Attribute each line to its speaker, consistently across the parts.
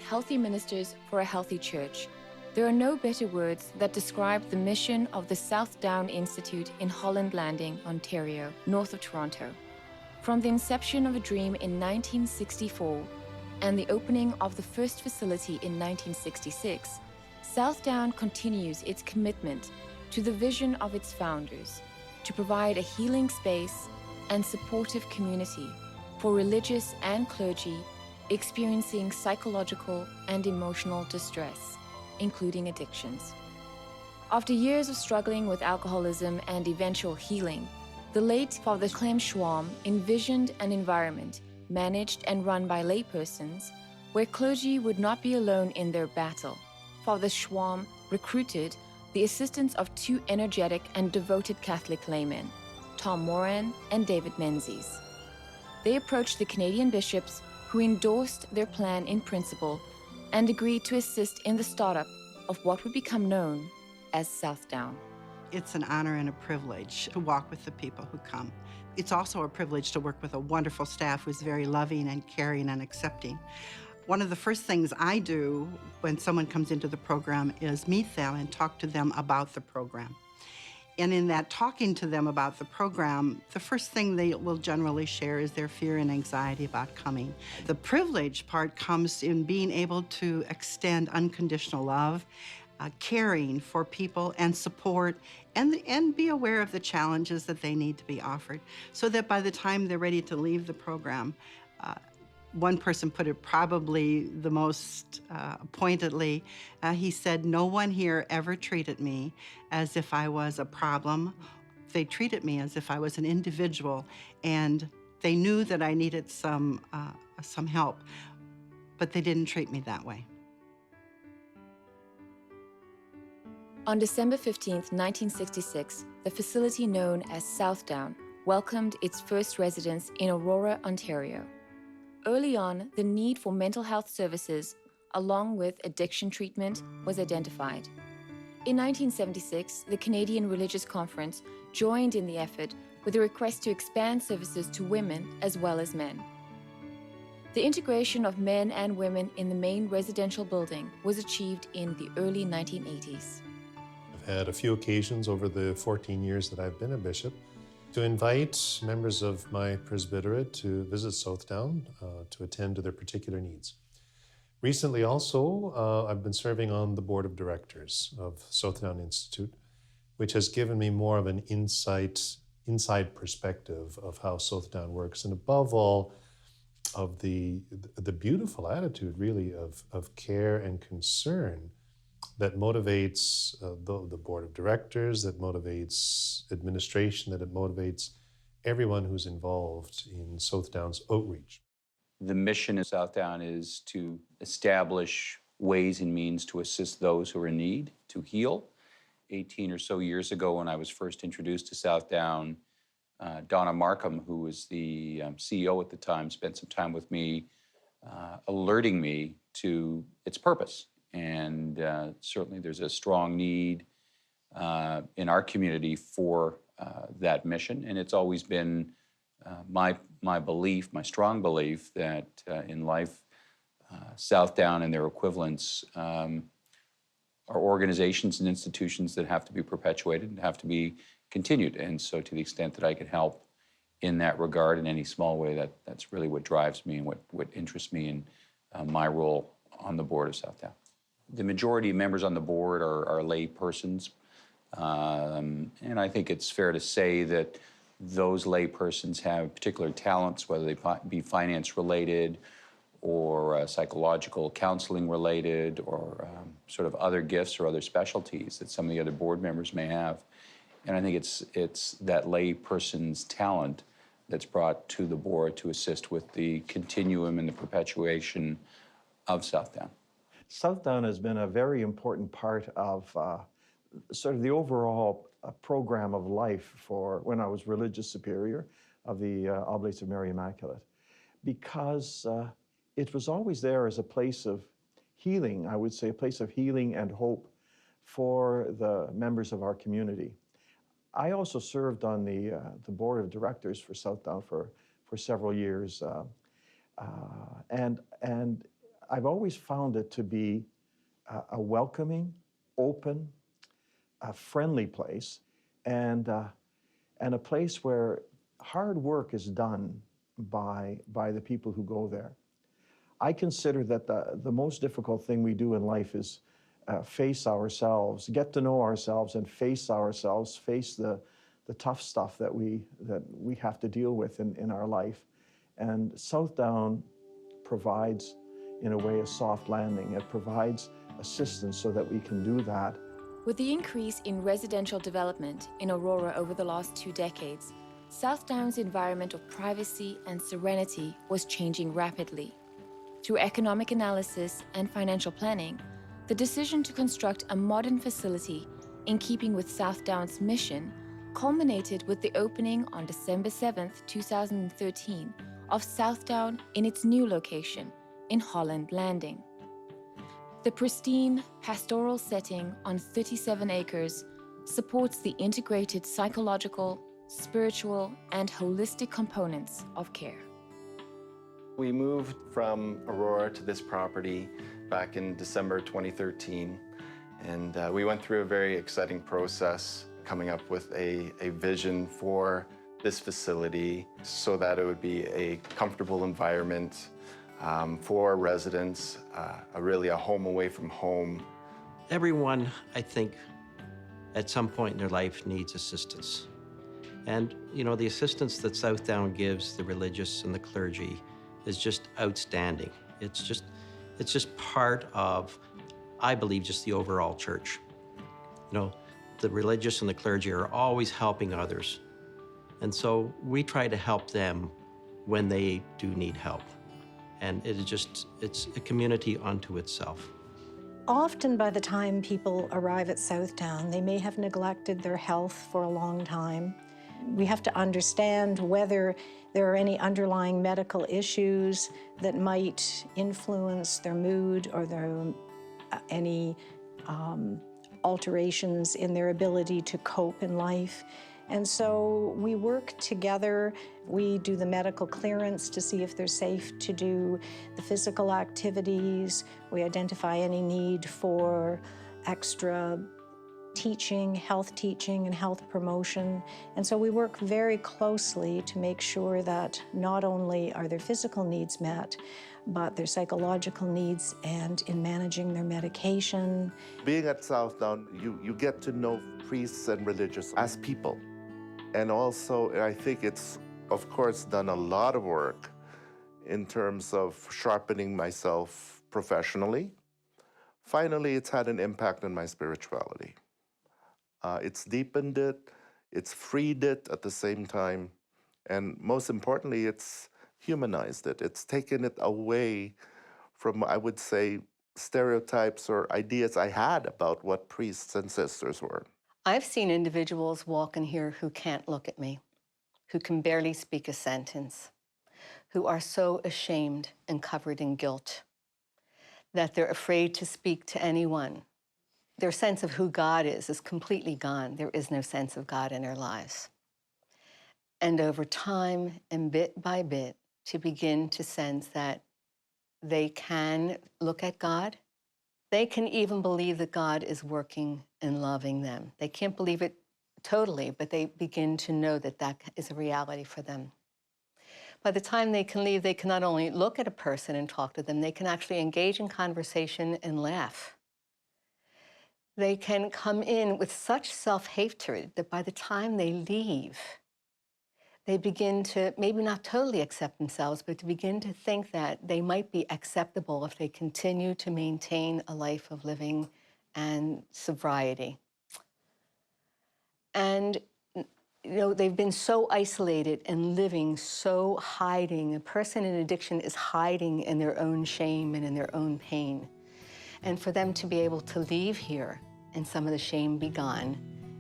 Speaker 1: healthy ministers for a healthy church. There are no better words that describe the mission of the Southdown Institute in Holland Landing, Ontario, north of Toronto. From the inception of a dream in 1964 and the opening of the first facility in 1966, Southdown continues its commitment to the vision of its founders to provide a healing space and supportive community for religious and clergy experiencing psychological and emotional distress, including addictions. After years of struggling with alcoholism and eventual healing, the late Father Clem Schwam envisioned an environment managed and run by laypersons where clergy would not be alone in their battle. Father Schwam recruited the assistance of two energetic and devoted Catholic laymen, Tom Moran and David Menzies. They approached the Canadian bishops, who endorsed their plan in principle and agreed to assist in the startup of what would become known as Southdown.
Speaker 2: It's an honor and a privilege to walk with the people who come. It's also a privilege to work with a wonderful staff who's very loving and caring and accepting. One of the first things I do when someone comes into the program is meet them and talk to them about the program. And in that talking to them about the program, the first thing they will generally share is their fear and anxiety about coming. The privilege part comes in being able to extend unconditional love, caring for people and support, and be aware of the challenges that they need to be offered, so that by the time they're ready to leave the program, one person put it probably the most pointedly. He said, "No one here ever treated me as if I was a problem. They treated me as if I was an individual, and they knew that I needed some help, but they didn't treat me that way."
Speaker 1: On December 15, 1966, the facility known as Southdown welcomed its first residents in Aurora, Ontario. Early on, the need for mental health services, along with addiction treatment, was identified. In 1976, the Canadian Religious Conference joined in the effort with a request to expand services to women as well as men. The integration of men and women in the main residential building was achieved in the early 1980s.
Speaker 3: I've had a few occasions over the 14 years that I've been a bishop to invite members of my presbyterate to visit Southdown to attend to their particular needs. Recently also, I've been serving on the board of directors of Southdown Institute, which has given me more of an inside perspective of how Southdown works, and above all, of the beautiful attitude really of care and concern that motivates the board of directors, that motivates administration, that it motivates everyone who's involved in Southdown's outreach.
Speaker 4: The mission of Southdown is to establish ways and means to assist those who are in need, to heal. 18 or so years ago, when I was first introduced to Southdown, Donna Markham, who was the CEO at the time, spent some time with me, alerting me to its purpose. And certainly there's a strong need in our community for that mission. And it's always been my belief, my strong belief, that in life, Southdown and their equivalents are organizations and institutions that have to be perpetuated and have to be continued. And so to the extent that I can help in that regard in any small way, that's really what drives me and what interests me in my role on the board of Southdown. The majority of members on the board are lay persons, and I think it's fair to say that those lay persons have particular talents, whether they be finance related or psychological counseling related, or sort of other gifts or other specialties that some of the other board members may have. And I think it's that lay person's talent that's brought to the board to assist with the continuum and the perpetuation of Southdown.
Speaker 5: Southdown has been a very important part of sort of the overall program of life for when I was religious superior of the Oblates of Mary Immaculate, because it was always there as a place of healing, I would say a place of healing and hope for the members of our community. I also served on the board of directors for Southdown for several years, and I've always found it to be a welcoming, open, a friendly place, and a place where hard work is done by the people who go there. I consider that the most difficult thing we do in life is face ourselves, get to know ourselves, and face ourselves, face the tough stuff that we have to deal with in our life. And Southdown provides, in a way, a soft landing. It provides assistance so that we can do that.
Speaker 1: With the increase in residential development in Aurora over the last 2 decades, Southdown's environment of privacy and serenity was changing rapidly. Through economic analysis and financial planning, the decision to construct a modern facility in keeping with Southdown's mission culminated with the opening on December 7, 2013, of Southdown in its new location in Holland Landing. The pristine, pastoral setting on 37 acres supports the integrated psychological, spiritual, and holistic components of care.
Speaker 6: We moved from Aurora to this property back in December 2013, and we went through a very exciting process coming up with a vision for this facility so that it would be a comfortable environment for residents, really a home away from home.
Speaker 7: Everyone, I think, at some point in their life needs assistance. And, you know, the assistance that Southdown gives the religious and the clergy is just outstanding. It's just part of, I believe, just the overall church. You know, the religious and the clergy are always helping others. And so we try to help them when they do need help. And it's a community unto itself.
Speaker 8: Often by the time people arrive at Southdown, they may have neglected their health for a long time. We have to understand whether there are any underlying medical issues that might influence their mood or any alterations in their ability to cope in life. And so we work together. We do the medical clearance to see if they're safe to do the physical activities. We identify any need for extra teaching, and health promotion. And so we work very closely to make sure that not only are their physical needs met, but their psychological needs and in managing their medication.
Speaker 9: Being at Southdown, you get to know priests and religious as people. And also, I think it's, of course, done a lot of work in terms of sharpening myself professionally. Finally, it's had an impact on my spirituality. It's deepened it, it's freed it at the same time, and most importantly, it's humanized it. It's taken it away from, I would say, stereotypes or ideas I had about what priests and sisters were.
Speaker 10: I've seen individuals walk in here who can't look at me, who can barely speak a sentence, who are so ashamed and covered in guilt that they're afraid to speak to anyone. Their sense of who God is completely gone. There is no sense of God in their lives. And over time and bit by bit, to begin to sense that they can look at God. They can even believe that God is working and loving them. They can't believe it totally, but they begin to know that that is a reality for them. By the time they can leave, they can not only look at a person and talk to them, they can actually engage in conversation and laugh. They can come in with such self-hatred that by the time they leave, they begin to maybe not totally accept themselves, but to begin to think that they might be acceptable if they continue to maintain a life of living and sobriety. And you know, they've been so isolated and living so hiding. A person in addiction is hiding in their own shame and in their own pain. And for them to be able to leave here and some of the shame be gone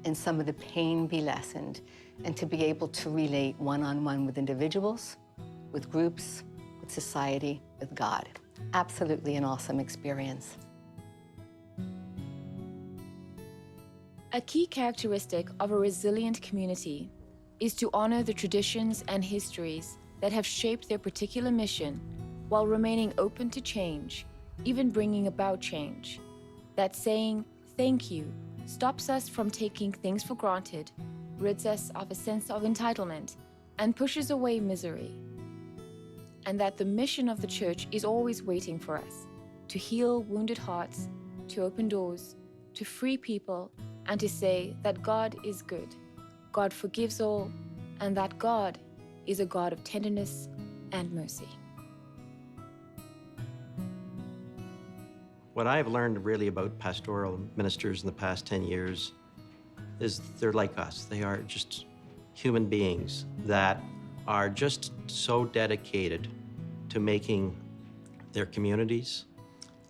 Speaker 10: and some of the pain be lessened, and to be able to relate one-on-one with individuals, with groups, with society, with God. Absolutely an awesome experience.
Speaker 1: A key characteristic of a resilient community is to honor the traditions and histories that have shaped their particular mission while remaining open to change even bringing about change. That saying, thank you, stops us from taking things for granted, rids us of a sense of entitlement, and pushes away misery. And that the mission of the church is always waiting for us, to heal wounded hearts, to open doors, to free people, and to say that God is good, God forgives all, and that God is a God of tenderness and mercy.
Speaker 7: What I've learned really about pastoral ministers in the past 10 years is they're like us. They are just human beings that are just so dedicated to making their communities,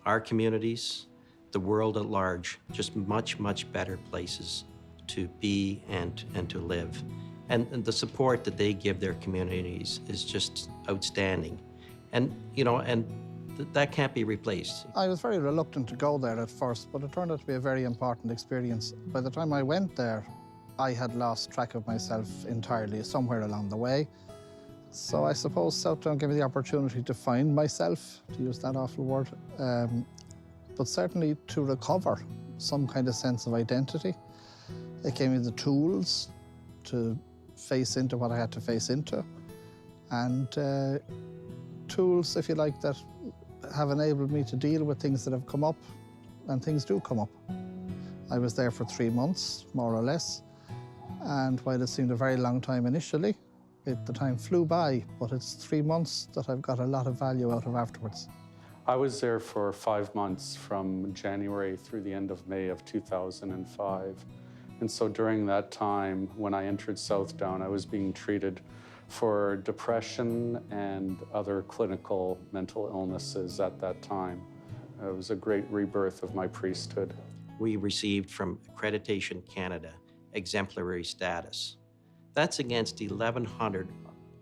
Speaker 7: our communities, the world at large, just much, much better places to be and to live. And the support that they give their communities is just outstanding. And, you know, that can't be replaced.
Speaker 11: I was very reluctant to go there at first, but it turned out to be a very important experience. By the time I went there, I had lost track of myself entirely somewhere along the way. So I suppose Southdown gave me the opportunity to find myself, to use that awful word, but certainly to recover some kind of sense of identity. It gave me the tools to face into what I had to face into, and tools, if you like, that have enabled me to deal with things that have come up, and things do come up. I was there for 3 months, more or less, and while it seemed a very long time initially, the time flew by, but it's 3 months that I've got a lot of value out of afterwards.
Speaker 12: I was there for 5 months, from January through the end of May of 2005. And so during that time, when I entered Southdown, I was being treated for depression and other clinical mental illnesses at that time. It was a great rebirth of my priesthood.
Speaker 7: We received from Accreditation Canada exemplary status. That's against 1,100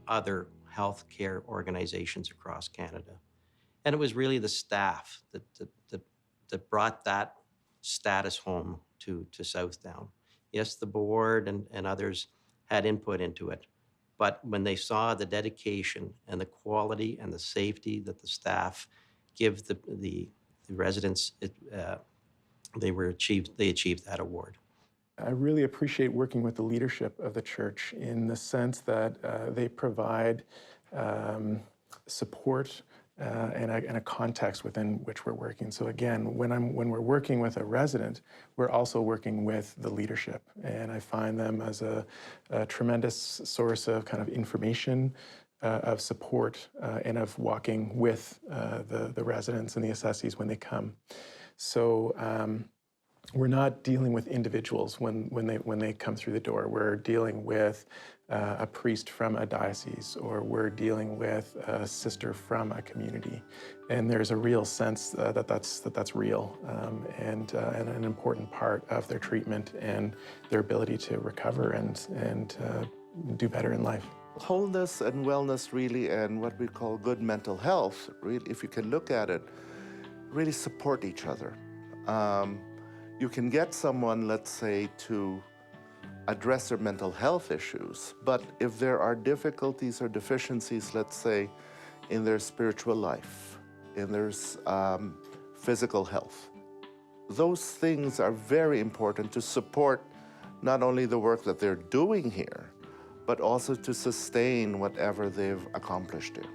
Speaker 7: other healthcare organizations across Canada. And it was really the staff that brought that status home to Southdown. Yes, the board and others had input into it, but when they saw the dedication and the quality and the safety that the staff give the residents, they achieved that award.
Speaker 13: I really appreciate working with the leadership of the church in the sense that they provide support and a context within which we're working. So again, when we're working with a resident, we're also working with the leadership, and I find them as a tremendous source of kind of information, of support, and of walking with the residents and the assessees when they come. So we're not dealing with individuals when they come through the door. We're dealing with a priest from a diocese, or we're dealing with a sister from a community, and there's a real sense that's real and an important part of their treatment and their ability to recover and do better in life.
Speaker 9: Wholeness and wellness, really, and what we call good mental health, really, if you can look at it, really support each other. You can get someone, let's say, to address their mental health issues, but if there are difficulties or deficiencies, let's say, in their spiritual life, in their physical health, those things are very important to support not only the work that they're doing here, but also to sustain whatever they've accomplished here.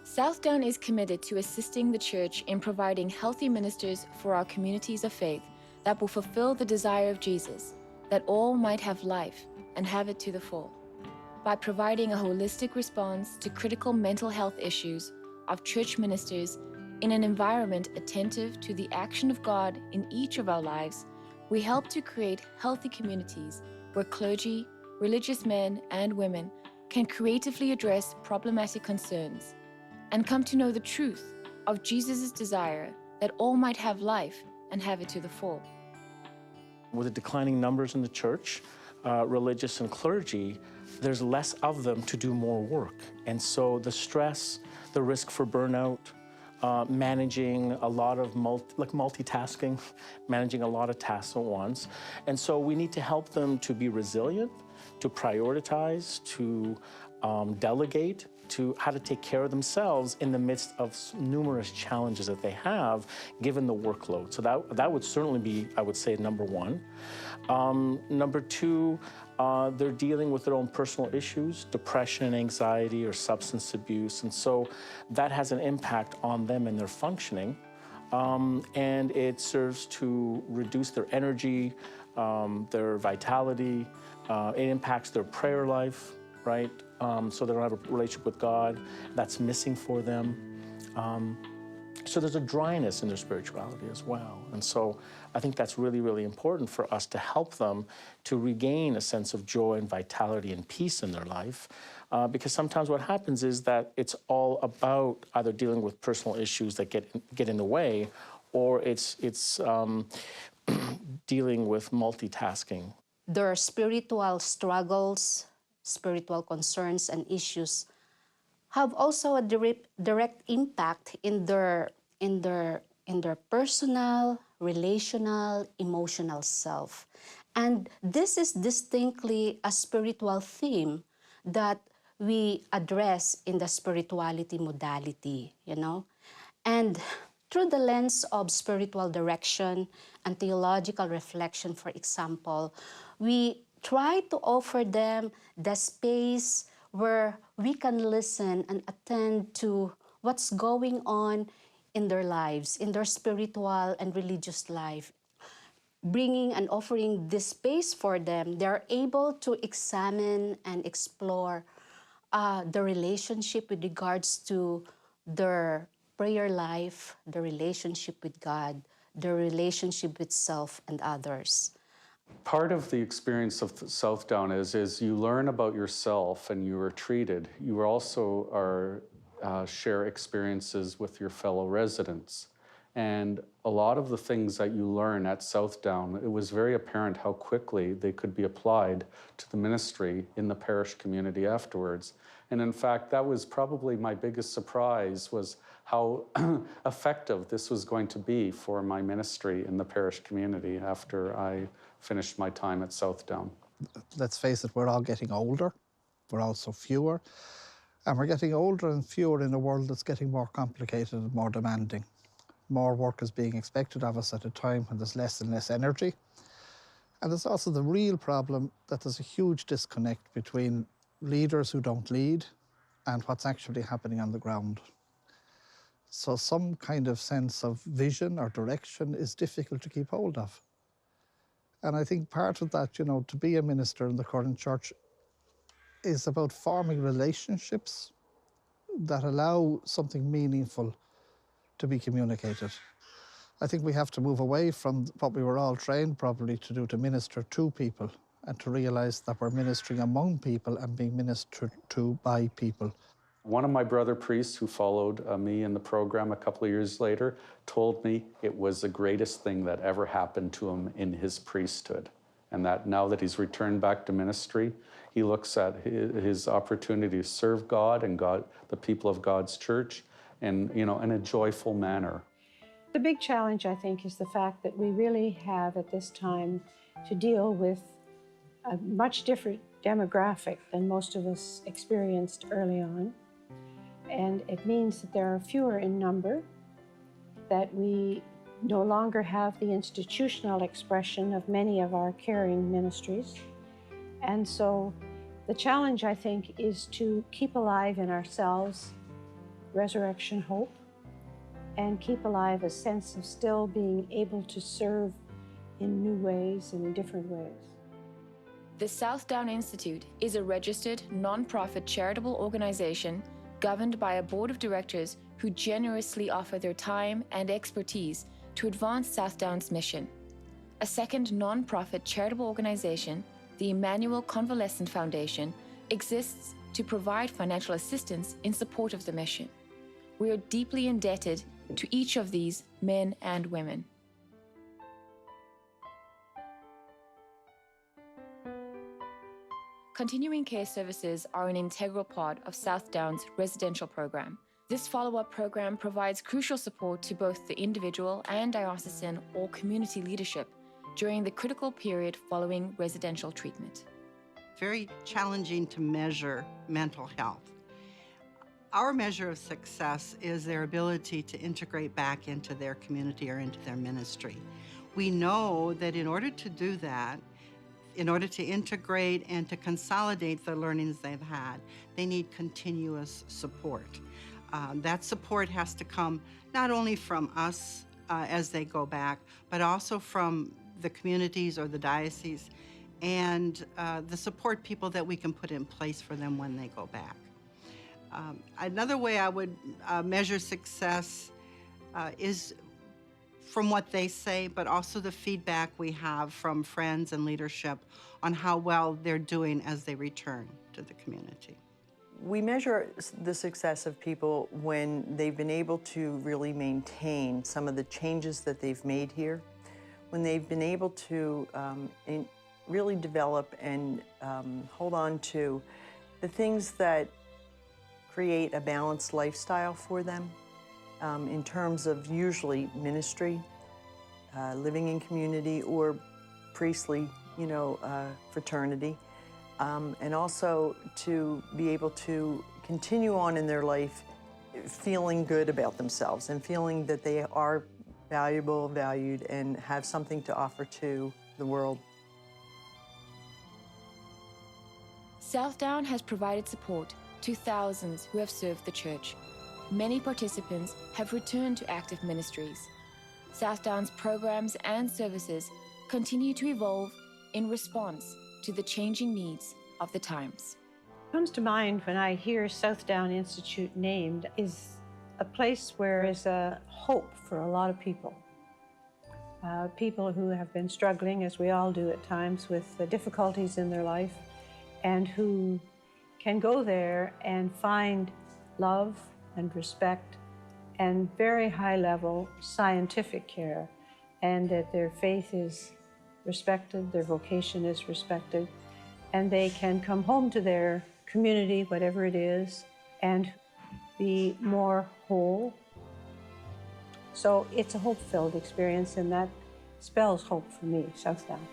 Speaker 1: Southdown is committed to assisting the church in providing healthy ministers for our communities of faith that will fulfill the desire of Jesus, that all might have life and have it to the full. By providing a holistic response to critical mental health issues of church ministers in an environment attentive to the action of God in each of our lives, we help to create healthy communities where clergy, religious men and women can creatively address problematic concerns and come to know the truth of Jesus' desire that all might have life and have it to the full.
Speaker 14: With the declining numbers in the church, religious and clergy, there's less of them to do more work. And so the stress, the risk for burnout, managing a lot of multitasking, managing a lot of tasks at once. And so we need to help them to be resilient, to prioritize, to delegate, to how to take care of themselves in the midst of numerous challenges that they have, given the workload. So that would certainly be, I would say, number one. Number two, they're dealing with their own personal issues, depression and anxiety or substance abuse. And so that has an impact on them and their functioning. And it serves to reduce their energy, their vitality. It impacts their prayer life, right? So they don't have a relationship with God. That's missing for them. So there's a dryness in their spirituality as well. And so I think that's really, really important for us to help them to regain a sense of joy and vitality and peace in their life. Because sometimes what happens is that it's all about either dealing with personal issues that get in the way, or it's dealing with multitasking.
Speaker 15: Their spiritual struggles, spiritual concerns and issues have also a direct impact in their personal, relational, emotional self. And this is distinctly a spiritual theme that we address in the spirituality modality, you know? And through the lens of spiritual direction and theological reflection, for example, we try to offer them the space where we can listen and attend to what's going on in their lives, in their spiritual and religious life. Bringing and offering this space for them, they're able to examine and explore the relationship with regards to their prayer life, the relationship with God, the relationship with self and others.
Speaker 12: Part of the experience of Southdown is you learn about yourself and you are treated. You also share experiences with your fellow residents. And a lot of the things that you learn at Southdown, it was very apparent how quickly they could be applied to the ministry in the parish community afterwards. And in fact, that was probably my biggest surprise, was how effective this was going to be for my ministry in the parish community after I finished my time at Southdown.
Speaker 11: Let's face it, we're all getting older. We're also fewer. And we're getting older and fewer in a world that's getting more complicated and more demanding. More work is being expected of us at a time when there's less and less energy. And there's also the real problem that there's a huge disconnect between leaders who don't lead and what's actually happening on the ground. So some kind of sense of vision or direction is difficult to keep hold of. And I think part of that, you know, to be a minister in the current church is about forming relationships that allow something meaningful to be communicated. I think we have to move away from what we were all trained probably to do, to minister to people, and to realize that we're ministering among people and being ministered to by people.
Speaker 12: One of my brother priests who followed me in the program a couple of years later told me it was the greatest thing that ever happened to him in his priesthood. And that now that he's returned back to ministry, he looks at his opportunity to serve God and the people of God's church in a joyful manner.
Speaker 16: The big challenge, I think, is the fact that we really have at this time to deal with a much different demographic than most of us experienced early on. And it means that there are fewer in number, that we no longer have the institutional expression of many of our caring ministries. And so the challenge, I think, is to keep alive in ourselves resurrection hope, and keep alive a sense of still being able to serve in new ways and in different ways.
Speaker 1: The Southdown Institute is a registered, non-profit charitable organization governed by a board of directors who generously offer their time and expertise to advance Southdown's mission. A second non-profit charitable organization, the Emmanuel Convalescent Foundation, exists to provide financial assistance in support of the mission. We are deeply indebted to each of these men and women. Continuing care services are an integral part of Southdown's residential program. This follow-up program provides crucial support to both the individual and diocesan or community leadership during the critical period following residential treatment.
Speaker 2: very challenging to measure mental health. Our measure of success is their ability to integrate back into their community or into their ministry. We know that in order to do that, in order to integrate and to consolidate the learnings they've had, they need continuous support. That support has to come not only from us as they go back, but also from the communities or the diocese and the support people that we can put in place for them when they go back. Another way I would measure success is from what they say, but also the feedback we have from friends and leadership on how well they're doing as they return to the community.
Speaker 17: We measure the success of people when they've been able to really maintain some of the changes that they've made here, when they've been able to really develop and hold on to the things that create a balanced lifestyle for them in terms of usually ministry, living in community, or priestly, fraternity, and also to be able to continue on in their life feeling good about themselves and feeling that they are valuable, valued, and have something to offer to the world.
Speaker 1: Southdown has provided support to thousands who have served the church. Many participants have returned to active ministries. Southdown's programs and services continue to evolve in response to the changing needs of the times.
Speaker 16: What comes to mind when I hear Southdown Institute named is a place where there's a hope for a lot of people. People who have been struggling, as we all do at times, with the difficulties in their life, and who can go there and find love and respect and very high-level scientific care, and that their faith is respected, their vocation is respected, and they can come home to their community, whatever it is, and be more whole. So it's a hope-filled experience, and that spells hope for me, Southdown.